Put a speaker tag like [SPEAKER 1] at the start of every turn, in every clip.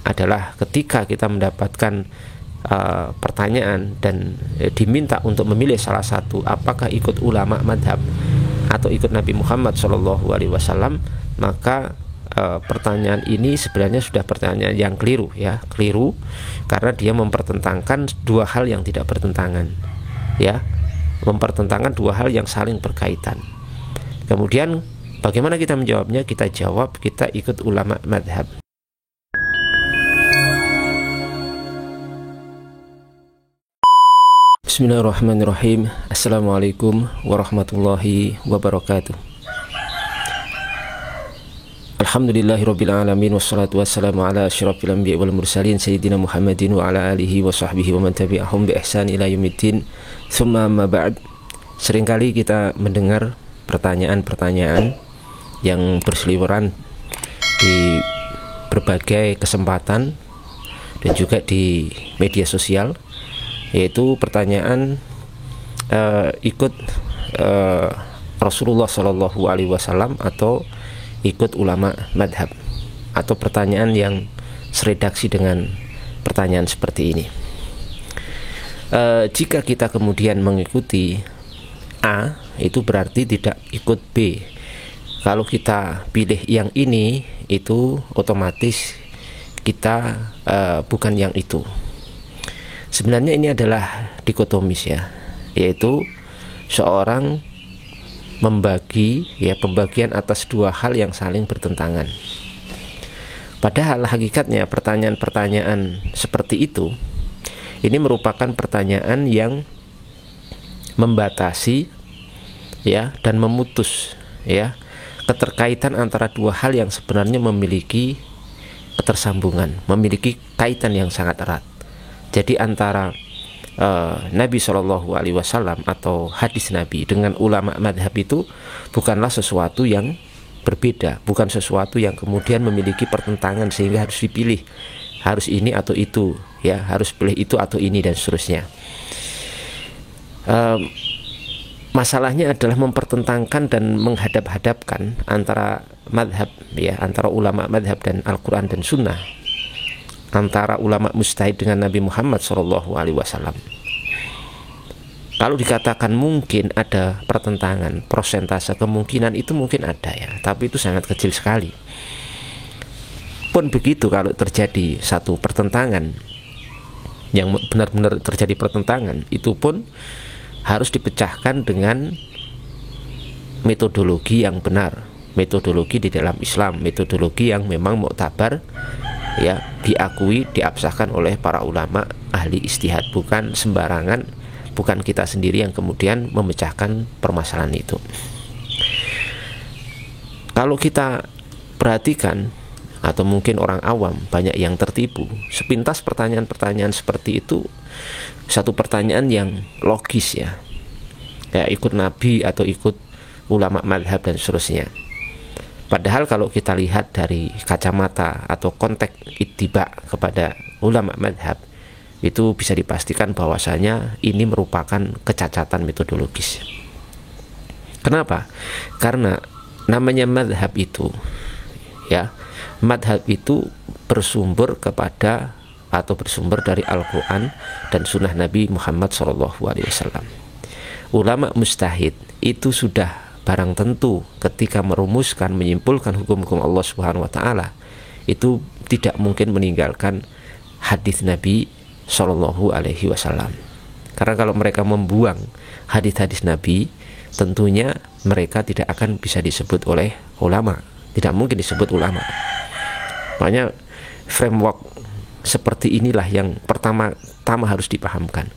[SPEAKER 1] adalah ketika kita mendapatkan pertanyaan dan diminta untuk memilih salah satu, apakah ikut ulama madhab atau ikut Nabi Muhammad SAW, maka pertanyaan ini sebenarnya sudah pertanyaan yang keliru, ya, keliru karena dia mempertentangkan dua hal yang tidak bertentangan, ya, mempertentangkan dua hal yang saling berkaitan. Kemudian bagaimana kita menjawabnya? Kita jawab kita ikut ulama madhab. Bismillahirrahmanirrahim. Assalamualaikum warahmatullahi wabarakatuh. Alhamdulillahirabbil alamin, wassalatu wassalamu ala asyrafil anbiya'i wal mursalin sayyidina Muhammadin wa ala alihi wa sahbihi wa man tabi'ahum bi ihsan ila yaumiddin. Tsumma amma ba'd. Seringkali kita mendengar pertanyaan-pertanyaan yang berseliweran di berbagai kesempatan dan juga di media sosial, yaitu pertanyaan ikut Rasulullah SAW atau ikut ulama madhab, atau pertanyaan yang seredaksi dengan pertanyaan seperti ini. Jika kita kemudian mengikuti A, itu berarti tidak ikut B. Kalau kita pilih yang ini, itu otomatis kita bukan yang itu. Sebenarnya ini adalah dikotomis, ya, yaitu seorang membagi, ya, pembagian atas dua hal yang saling bertentangan. Padahal hakikatnya pertanyaan-pertanyaan seperti itu ini merupakan pertanyaan yang membatasi, ya, dan memutus, ya, keterkaitan antara dua hal yang sebenarnya memiliki ketersambungan, memiliki kaitan yang sangat erat. Jadi antara Nabi SAW atau hadis Nabi dengan ulama madhab itu bukanlah sesuatu yang berbeda, bukan sesuatu yang kemudian memiliki pertentangan sehingga harus dipilih, harus ini atau itu, ya, harus pilih itu atau ini dan seterusnya. Masalahnya adalah mempertentangkan dan menghadap-hadapkan antara madhab, ya, antara ulama madhab dan Al-Quran dan Sunnah, antara ulama mujtahid dengan Nabi Muhammad SAW. Kalau dikatakan mungkin ada pertentangan, persentase kemungkinan itu mungkin ada, ya, tapi itu sangat kecil sekali. Pun begitu, kalau terjadi satu pertentangan yang benar-benar terjadi pertentangan, itu pun harus dipecahkan dengan metodologi yang benar, metodologi di dalam Islam, metodologi yang memang muktabar, ya, diakui, diabsahkan oleh para ulama ahli ijtihad, bukan sembarangan, bukan kita sendiri yang kemudian memecahkan permasalahan itu. Kalau kita perhatikan, atau mungkin orang awam banyak yang tertipu, sepintas pertanyaan-pertanyaan seperti itu satu pertanyaan yang logis, ya, kayak ikut Nabi atau ikut ulama madhab dan seterusnya. Padahal kalau kita lihat dari kacamata atau konteks ittiba kepada ulama madhab, itu bisa dipastikan bahwasanya ini merupakan kecacatan metodologis. Kenapa? Karena namanya madhab itu, ya, madhab itu bersumber kepada atau bersumber dari Al-Quran dan Sunnah Nabi Muhammad SAW. Ulama mujtahid itu sudah barang tentu ketika merumuskan, menyimpulkan hukum-hukum Allah Subhanahu wa Ta'ala, itu tidak mungkin meninggalkan hadis Nabi SAW. Karena kalau mereka membuang hadis-hadis Nabi, tentunya mereka tidak akan bisa disebut oleh ulama, tidak mungkin disebut ulama. Makanya framework seperti inilah yang pertama-tama harus dipahamkan.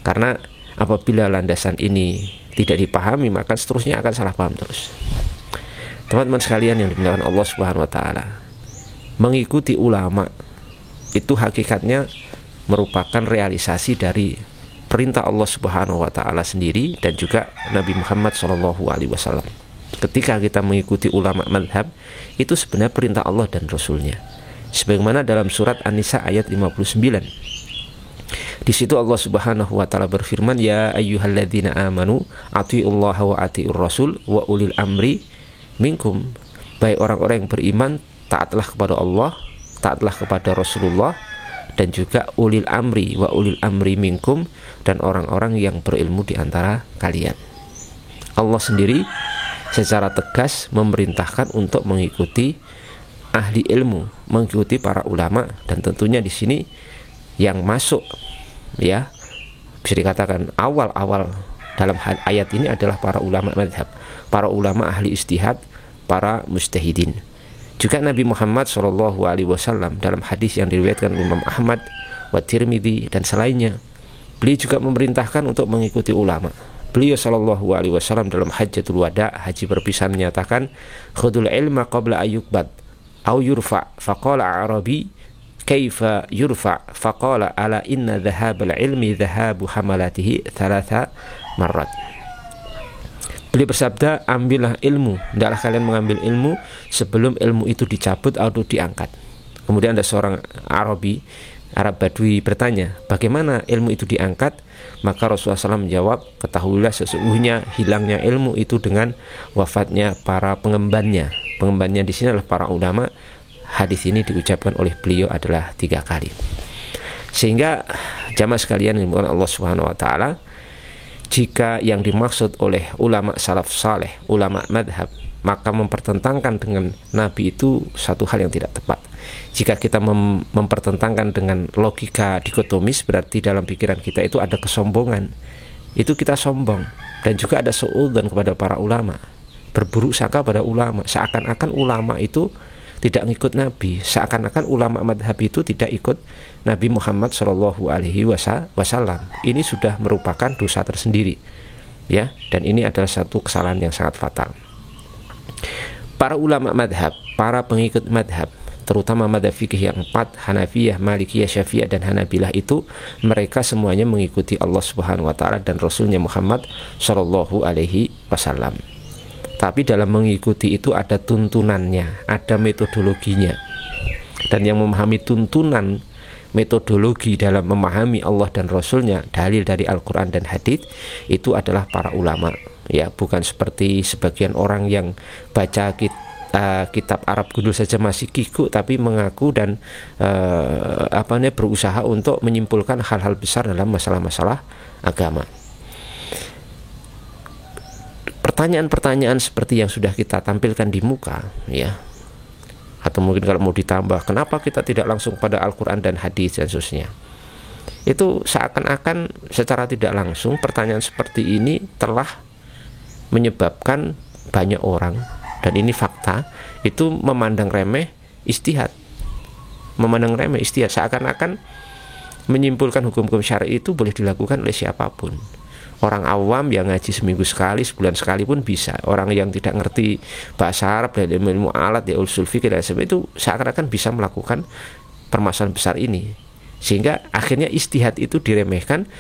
[SPEAKER 1] Karena apabila landasan ini tidak dipahami, maka seterusnya akan salah paham terus. Teman-teman sekalian yang dimuliakan Allah Subhanahu wa Ta'ala, mengikuti ulama itu hakikatnya merupakan realisasi dari perintah Allah Subhanahu wa Ta'ala sendiri dan juga Nabi Muhammad SAW. Ketika kita mengikuti ulama madhab, itu sebenarnya perintah Allah dan Rasulnya. Sebagaimana dalam surat An-Nisa ayat 59. Di situ Allah Subhanahu wa Ta'ala berfirman, ya ayyuhalladzina amanu atiullaha wa atiur rasul wa ulil amri minkum. Baik orang-orang yang beriman, taatlah kepada Allah, taatlah kepada Rasulullah dan juga ulil amri wa ulil amri minkum, dan orang-orang yang berilmu di antara kalian. Allah sendiri secara tegas memerintahkan untuk mengikuti ahli ilmu, mengikuti para ulama, dan tentunya di sini yang masuk ya bisa dikatakan awal-awal dalam ayat ini adalah para ulama madhab, para ulama ahli ijtihad, para mujtahidin. Juga Nabi Muhammad SAW dalam hadis yang diriwayatkan Imam Ahmad, wa Tirmidzi dan selainnya, beliau juga memerintahkan untuk mengikuti ulama. Beliau SAW dalam Hajjatul Wada, haji perpisahan, menyatakan, khudul ilma qabla ayyukbad au yurfa, faqala Arabi kaifa yurfa, faqala ala inna dhahabal ilmi dhahabu hamalatihi thalatha marrat. Beliau bersabda, ambillah ilmu, hendaklah kalian mengambil ilmu sebelum ilmu itu dicabut atau diangkat. Kemudian ada seorang Arab Badui bertanya, bagaimana ilmu itu diangkat? Maka Rasulullah SAW menjawab, ketahuilah sesungguhnya hilangnya ilmu itu dengan wafatnya para pengembannya. Pengembannya di sini adalah para ulama. Hadis ini diucapkan oleh beliau adalah 3 kali. Sehingga jamaah sekalian yang dimuliakan Allah Subhanahu wa taala, jika yang dimaksud oleh ulama salaf saleh, ulama madhab, maka mempertentangkan dengan Nabi itu satu hal yang tidak tepat. Jika kita mempertentangkan dengan logika dikotomis, berarti dalam pikiran kita itu ada kesombongan. Itu kita sombong. Dan juga ada suudzon kepada para ulama, berburuk sangka pada ulama, seakan-akan ulama itu tidak ngikut Nabi, seakan-akan ulama madhab itu tidak ikut Nabi Muhammad SAW. Ini sudah merupakan dosa tersendiri, ya. Dan ini adalah satu kesalahan yang sangat fatal. Para ulama madhab, para pengikut madhab, terutama madhab fikih yang 4, Hanafiyah, Malikiyah, Syafi'iyah dan Hanabilah, itu mereka semuanya mengikuti Allah Subhanahu wa taala dan Rasulnya Muhammad SAW. Tapi dalam mengikuti itu ada tuntunannya, ada metodologinya. Dan yang memahami tuntunan metodologi dalam memahami Allah dan Rasulnya, dalil dari Al-Quran dan hadits, itu adalah para ulama. Ya, bukan seperti sebagian orang yang baca kitab Arab gundul saja masih kikuk, tapi mengaku dan berusaha untuk menyimpulkan hal-hal besar dalam masalah-masalah agama. Pertanyaan-pertanyaan seperti yang sudah kita tampilkan di muka, ya, atau mungkin kalau mau ditambah, kenapa kita tidak langsung pada Al-Quran dan hadis dan seterusnya, itu seakan-akan secara tidak langsung pertanyaan seperti ini telah menyebabkan banyak orang, dan ini fakta, itu memandang remeh ijtihad, seakan-akan menyimpulkan hukum-hukum syar'i itu boleh dilakukan oleh siapapun. Orang awam yang ngaji seminggu sekali, sebulan sekali pun bisa. Orang yang tidak ngerti bahasa Arab dan ilmu alat, ya usul fikih dan sebagainya, itu seakan-akan bisa melakukan permasalahan besar ini. Sehingga akhirnya ijtihad itu diremehkan,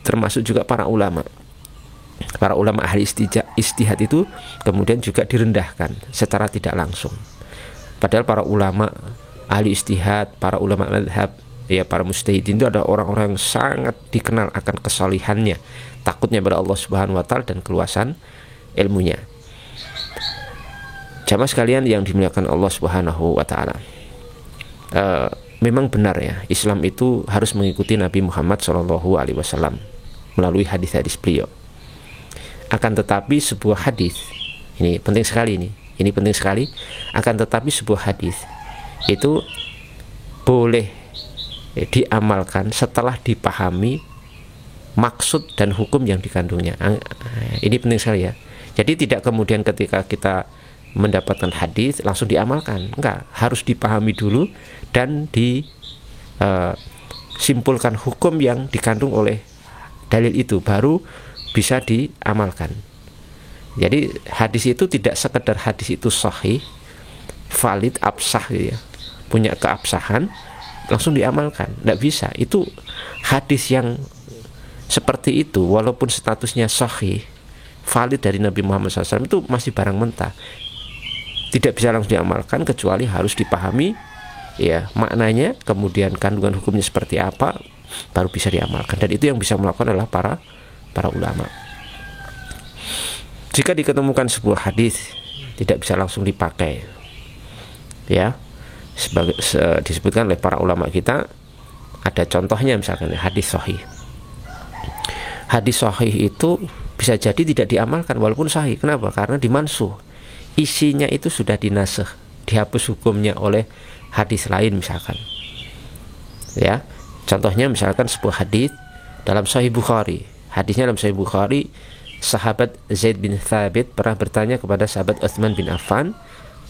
[SPEAKER 1] termasuk juga para ulama. Para ulama ahli ijtihad itu kemudian juga direndahkan secara tidak langsung. Padahal para ulama ahli ijtihad, para ulama madhab, ya, para mujtahidin itu adalah orang-orang yang sangat dikenal akan kesalihannya, takutnya pada Allah Subhanahu wa taala dan keluasan ilmunya. Jamaah sekalian yang dimuliakan Allah Subhanahu wa taala, memang benar ya, Islam itu harus mengikuti Nabi Muhammad SAW melalui hadis-hadis beliau. Akan tetapi sebuah hadis, ini penting sekali, ini penting sekali, akan tetapi sebuah hadis itu boleh diamalkan setelah dipahami maksud dan hukum yang dikandungnya. Ini penting sekali ya. Jadi tidak kemudian ketika kita mendapatkan hadis langsung diamalkan, enggak, harus dipahami dulu dan disimpulkan hukum yang dikandung oleh dalil itu, baru bisa diamalkan. Jadi hadis itu tidak sekedar hadis itu sahih, valid, absah gitu ya, punya keabsahan langsung diamalkan, tidak bisa. Itu hadis yang seperti itu walaupun statusnya sahih, valid dari Nabi Muhammad SAW, itu masih barang mentah, tidak bisa langsung diamalkan, kecuali harus dipahami ya maknanya, kemudian kandungan hukumnya seperti apa, baru bisa diamalkan. Dan itu yang bisa melakukan adalah para ulama. Jika diketemukan sebuah hadis tidak bisa langsung dipakai, ya, disebutkan oleh para ulama kita. Ada contohnya misalkan hadis sahih. Hadis sahih itu bisa jadi tidak diamalkan walaupun sahih. Kenapa? Karena dimansuh. Isinya itu sudah dinasakh, dihapus hukumnya oleh hadis lain misalkan. Ya, contohnya misalkan sebuah hadis dalam Sahih Bukhari. Hadisnya dalam Sahih Bukhari, sahabat Zaid bin Thabit pernah bertanya kepada sahabat Utsman bin Affan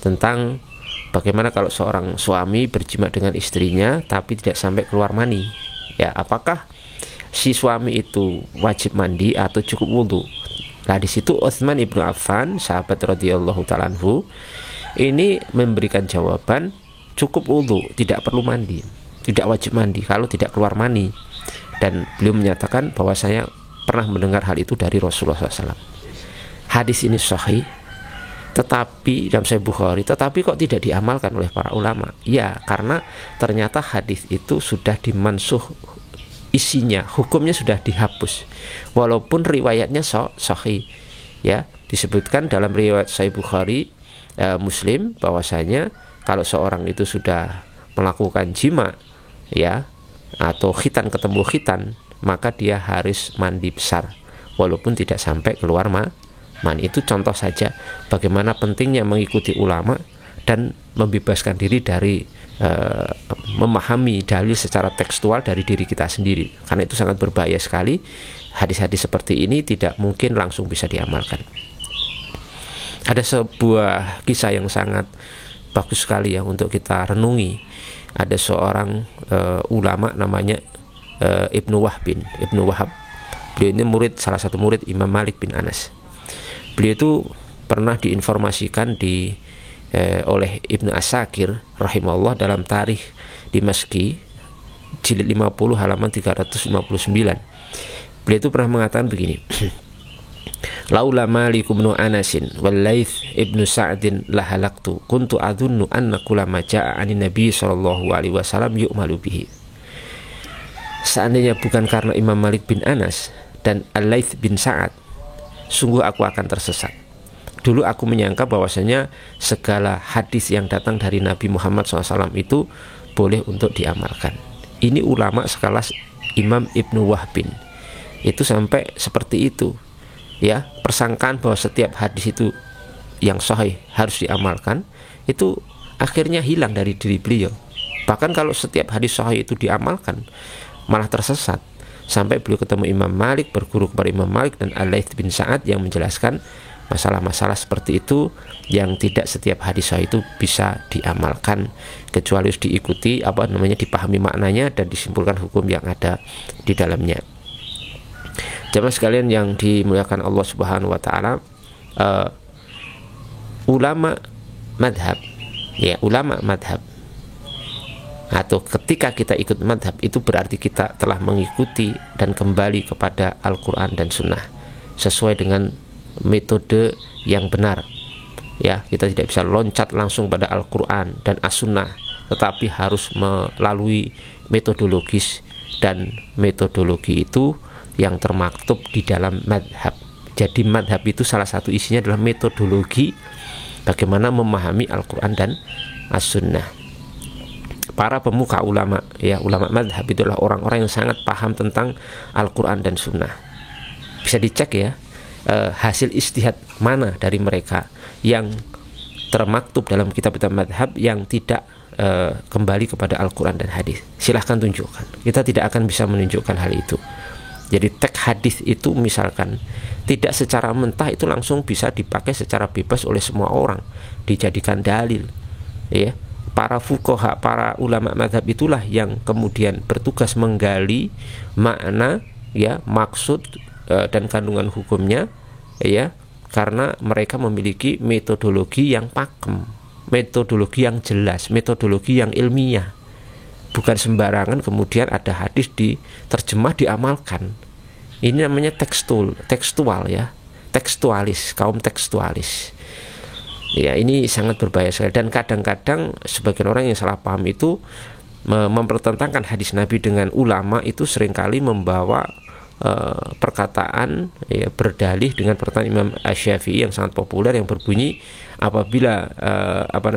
[SPEAKER 1] tentang bagaimana kalau seorang suami berjima dengan istrinya tapi tidak sampai keluar mani. Ya, apakah si suami itu wajib mandi atau cukup wudhu? Nah, di situ Utsman ibnu Affan, sahabat radhiyallahu ta'ala anhu, ini memberikan jawaban cukup wudhu, tidak perlu mandi, tidak wajib mandi kalau tidak keluar mani. Dan beliau menyatakan bahwa saya pernah mendengar hal itu dari Rasulullah SAW. Hadis ini sahih, tetapi dalam Sahih Bukhari, tetapi kok tidak diamalkan oleh para ulama? Ya, karena ternyata hadis itu sudah dimansuh isinya, hukumnya sudah dihapus. Walaupun riwayatnya sahih, ya, disebutkan dalam riwayat Sahih Bukhari, Muslim, bahwasanya kalau seorang itu sudah melakukan jima, ya, atau khitan ketemu khitan, maka dia harus mandi besar walaupun tidak sampai keluar mani. Itu contoh saja bagaimana pentingnya mengikuti ulama dan membebaskan diri dari memahami dalil secara tekstual dari diri kita sendiri, karena itu sangat berbahaya sekali. Hadis-hadis seperti ini tidak mungkin langsung bisa diamalkan. Ada sebuah kisah yang sangat bagus sekali ya untuk kita renungi. Ada seorang ulama namanya Ibnu Wahab. Beliau ini salah satu murid Imam Malik bin Anas. Beliau itu pernah diinformasikan oleh Ibnu Asakir rahimahullah dalam Tarikh Dimashqi jilid 50 halaman 359. Beliau itu pernah mengatakan begini. Laula Malik bin Anasin wal Laits ibnu Sa'din lahalaktu kuntu adhunnu anna kullama jaa anin Nabi sallallahu alaihi wasallam yu'malu bihi. Seandainya bukan karena Imam Malik bin Anas dan Al-Laits bin Sa'ad, sungguh aku akan tersesat. Dulu aku menyangka bahwasanya segala hadis yang datang dari Nabi Muhammad SAW itu boleh untuk diamalkan. Ini ulama sekelas Imam Ibnu Wahbin itu sampai seperti itu, ya, persangkaan bahwa setiap hadis itu yang sahih harus diamalkan itu akhirnya hilang dari diri beliau. Bahkan kalau setiap hadis sahih itu diamalkan malah tersesat. Sampai beliau ketemu Imam Malik, berguru kepada Imam Malik dan Al-Laits bin Sa'ad yang menjelaskan masalah-masalah seperti itu, yang tidak setiap hadis sahih itu bisa diamalkan kecuali harus diikuti, dipahami maknanya dan disimpulkan hukum yang ada di dalamnya. Jamaah sekalian yang dimuliakan Allah Subhanahu wa taala, ulama madhab atau ketika kita ikut madhab itu berarti kita telah mengikuti dan kembali kepada Al-Quran dan Sunnah sesuai dengan metode yang benar. Ya, kita tidak bisa loncat langsung pada Al-Quran dan As-Sunnah, tetapi harus melalui metodologis, dan metodologi itu yang termaktub di dalam madhab. Jadi madhab itu salah satu isinya adalah metodologi bagaimana memahami Al-Quran dan As-Sunnah. Para pemuka ulama, ya, ulama madhab itu adalah orang-orang yang sangat paham tentang Al-Quran dan Sunnah. Bisa dicek ya, hasil ijtihad mana dari mereka yang termaktub dalam kitab-kitab madhab yang tidak kembali kepada Al-Quran dan hadis. Silahkan tunjukkan. Kita tidak akan bisa menunjukkan hal itu. Jadi teks hadis itu misalkan tidak secara mentah itu langsung bisa dipakai secara bebas oleh semua orang, dijadikan dalil, ya. Para fuqaha, para ulama mazhab itulah yang kemudian bertugas menggali makna, ya, maksud dan kandungan hukumnya, ya, karena mereka memiliki metodologi yang pakem, metodologi yang jelas, metodologi yang ilmiah. Bukan sembarangan kemudian ada hadis diterjemah diamalkan. Ini namanya tekstual ya, tekstualis, kaum tekstualis. Ya, ini sangat berbahaya sekali. Dan kadang-kadang sebagian orang yang salah paham itu mempertentangkan hadis Nabi dengan ulama, itu seringkali membawa perkataan, ya, berdalih dengan perkataan Imam Asy-Syafi'i yang sangat populer yang berbunyi apabila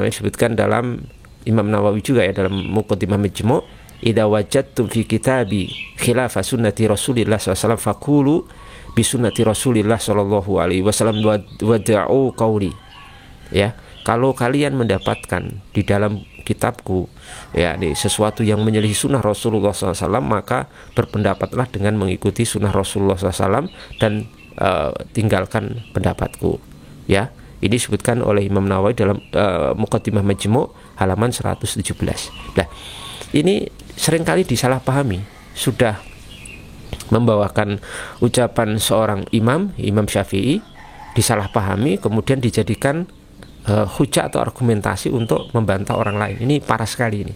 [SPEAKER 1] disebutkan dalam Imam Nawawi juga ya dalam Muqaddimah Majmu', idza wajadtum fi kitabi khilafa sunnati Rasulillah SAW faqulu bi sunnati Rasulillah sallallahu alaihi wasallam wada'u qauli. Ya, kalau kalian mendapatkan di dalam kitabku ya sesuatu yang menyelisih sunnah Rasulullah SAW, maka berpendapatlah dengan mengikuti sunnah Rasulullah SAW dan tinggalkan pendapatku. Ya, ini disebutkan oleh Imam Nawawi dalam Muqaddimah Majmu' halaman 117. Nah, ini seringkali disalahpahami, sudah membawakan ucapan seorang Imam Syafi'i disalahpahami, kemudian dijadikan hujah atau argumentasi untuk membantah orang lain. Ini parah sekali ini.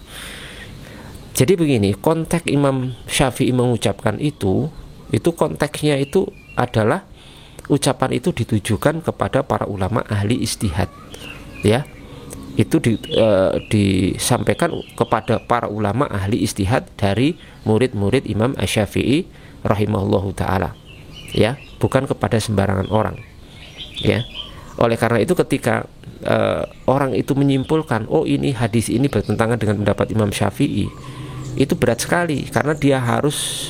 [SPEAKER 1] Jadi begini, konteks Imam Syafi'i mengucapkan itu konteksnya itu adalah ucapan itu ditujukan kepada para ulama ahli ijtihad. Ya, itu disampaikan kepada para ulama ahli ijtihad dari murid-murid Imam Asy-Syafi'i rahimahullahu taala. Ya, bukan kepada sembarangan orang. Ya. Oleh karena itu ketika orang itu menyimpulkan, oh ini hadis ini bertentangan dengan pendapat Imam Syafi'i, itu berat sekali, karena dia harus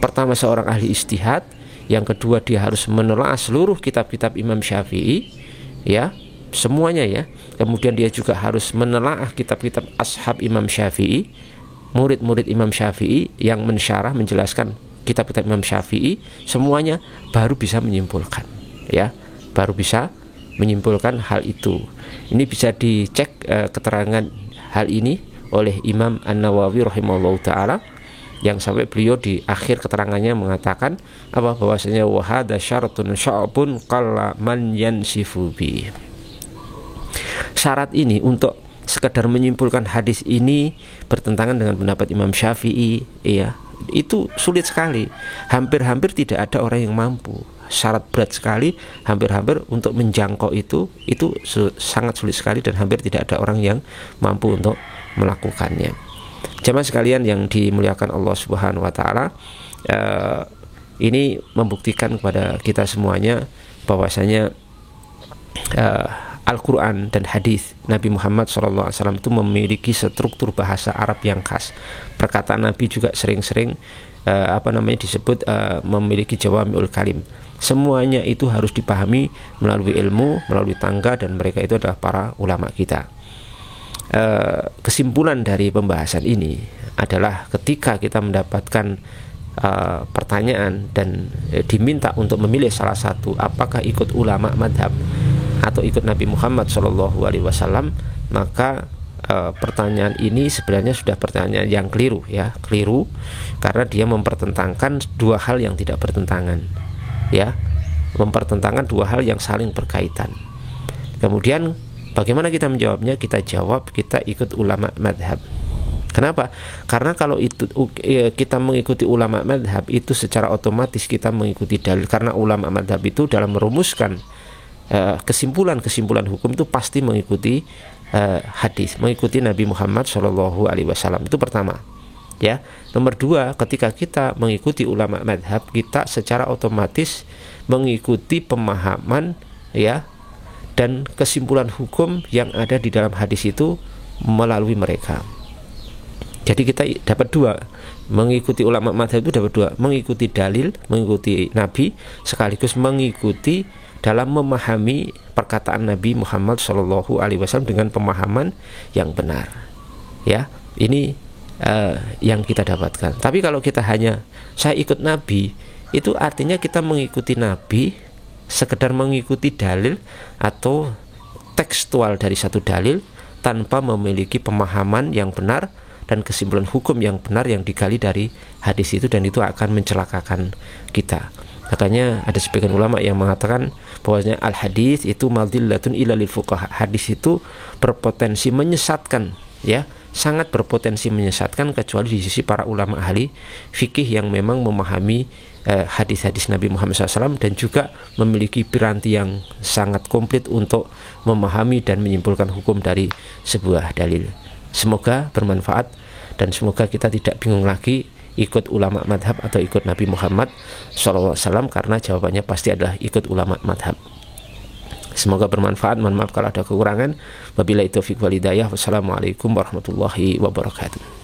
[SPEAKER 1] pertama seorang ahli ijtihad, yang kedua dia harus menelaah seluruh kitab-kitab Imam Syafi'i, ya semuanya ya. Kemudian dia juga harus menelaah kitab-kitab ashab Imam Syafi'i, murid-murid Imam Syafi'i yang mensyarah menjelaskan kitab-kitab Imam Syafi'i, semuanya baru bisa menyimpulkan, ya baru bisa menyimpulkan hal itu. Ini bisa dicek keterangan hal ini oleh Imam An-Nawawi rahimahullahu taala, yang sampai beliau di akhir keterangannya mengatakan bahwasanya wa hadza syaratun sya'bun qalla man yansifu bi. Syarat ini untuk sekedar menyimpulkan hadis ini bertentangan dengan pendapat Imam Syafi'i, ya itu sulit sekali. Hampir-hampir tidak ada orang yang mampu. Syarat berat sekali, hampir-hampir untuk menjangkau itu sangat sulit sekali, dan hampir tidak ada orang yang mampu untuk melakukannya. Jamaah sekalian yang dimuliakan Allah Subhanahu wa taala, ini membuktikan kepada kita semuanya bahwasanya Al-Quran dan hadis Nabi Muhammad SAW itu memiliki struktur bahasa Arab yang khas. Perkataan Nabi juga sering-sering disebut memiliki jawami'ul kalim. Semuanya itu harus dipahami melalui ilmu, melalui tangga, dan mereka itu adalah para ulama kita. Kesimpulan dari pembahasan ini adalah ketika kita mendapatkan pertanyaan dan diminta untuk memilih salah satu, apakah ikut ulama madhab atau ikut Nabi Muhammad SAW, maka pertanyaan ini sebenarnya sudah pertanyaan yang keliru, ya keliru, karena dia mempertentangkan dua hal yang tidak bertentangan, ya mempertentangkan dua hal yang saling berkaitan. Kemudian bagaimana kita menjawabnya? Kita jawab kita ikut ulama madhab. Kenapa? Karena kalau itu kita mengikuti ulama madhab, itu secara otomatis kita mengikuti dalil, karena ulama madhab itu dalam merumuskan kesimpulan hukum itu pasti mengikuti hadis, mengikuti Nabi Muhammad SAW. Itu pertama, ya. Nomor dua, ketika kita mengikuti ulama madhab, kita secara otomatis mengikuti pemahaman, ya, dan kesimpulan hukum yang ada di dalam hadis itu melalui mereka. Jadi kita dapat dua, mengikuti ulama madhab itu dapat dua, mengikuti dalil, mengikuti Nabi, sekaligus mengikuti dalam memahami perkataan Nabi Muhammad SAW dengan pemahaman yang benar. Ya, ini yang kita dapatkan. Tapi kalau kita hanya saya ikut Nabi, itu artinya kita mengikuti Nabi sekedar mengikuti dalil atau tekstual dari satu dalil tanpa memiliki pemahaman yang benar dan kesimpulan hukum yang benar yang digali dari hadis itu, dan itu akan mencelakakan kita. Makanya ada sebagian ulama yang mengatakan bahwasanya al-hadis itu madillatun ila lil fuqaha. Hadis itu berpotensi menyesatkan, ya, sangat berpotensi menyesatkan, kecuali di sisi para ulama ahli fikih yang memang memahami hadis-hadis Nabi Muhammad SAW dan juga memiliki piranti yang sangat komplit untuk memahami dan menyimpulkan hukum dari sebuah dalil. Semoga bermanfaat dan semoga kita tidak bingung lagi ikut ulama madhab atau ikut Nabi Muhammad SAW, karena jawabannya pasti adalah ikut ulama madhab. Semoga bermanfaat. Mohon maaf kalau ada kekurangan. Wabillahi taufiq wal hidayah. Wassalamualaikum warahmatullahi wabarakatuh.